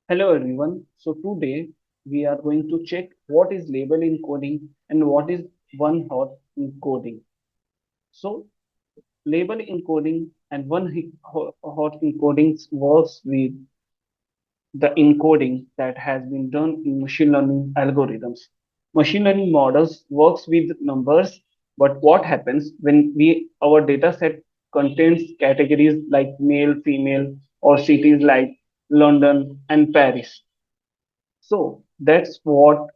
Hello everyone. So today we are going to check what is label encoding and what is one-hot encoding. So label encoding and one-hot encoding works with the encoding that has been done in machine learning algorithms. Machine learning models works with numbers, but what happens when our data set contains categories like male, female, or cities like London and Paris? So that's what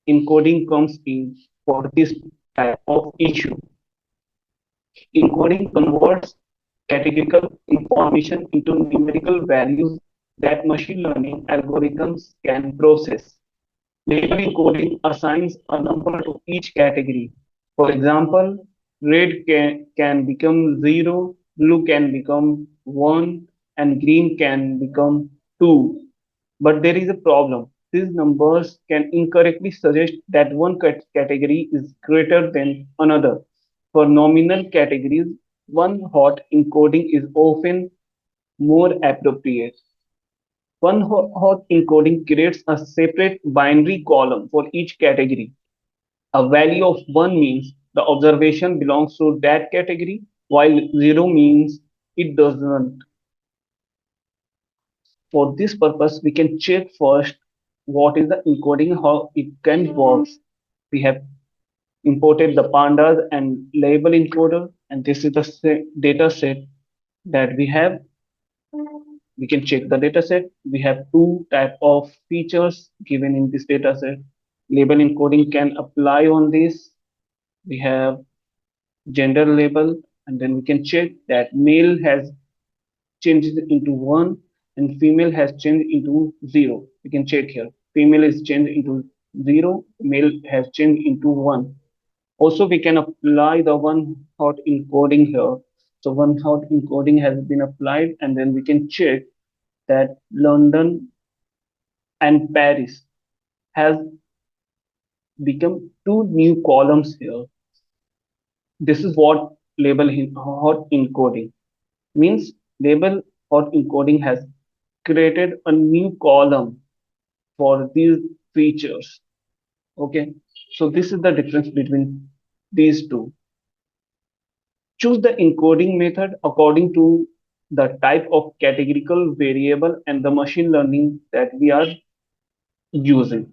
encoding comes in for this type of issue. Encoding converts categorical information into numerical values that machine learning algorithms can process. Label encoding assigns a number to each category. For example, red can become 0, blue can become 1, and green can become 2. But there is a problem. These numbers can incorrectly suggest that one category is greater than another. For nominal categories, one hot encoding is often more appropriate. One-hot encoding creates a separate binary column for each category. A value of 1 means the observation belongs to that category, while 0 means it doesn't. For this purpose, we can check first what is the encoding, how it can work. We have imported the Pandas and label encoder, and this is the data set that we have. We can check the data set. We have two type of features given in this data set. Label encoding can apply on this. We have gender label, and then we can check that male has changed into 1 and female has changed into 0. We can check here. Female is changed into 0, male has changed into 1. Also, we can apply the one-hot encoding here. So one-hot encoding has been applied, and then we can check that London and Paris has become two new columns here. This is what label hot encoding means. Label hot encoding has created a new column for these features. Okay, so this is the difference between these two. Choose the encoding method according to the type of categorical variable and the machine learning that we are using.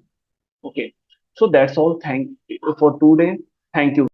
Okay, so that's all. Thank for today. Thank you.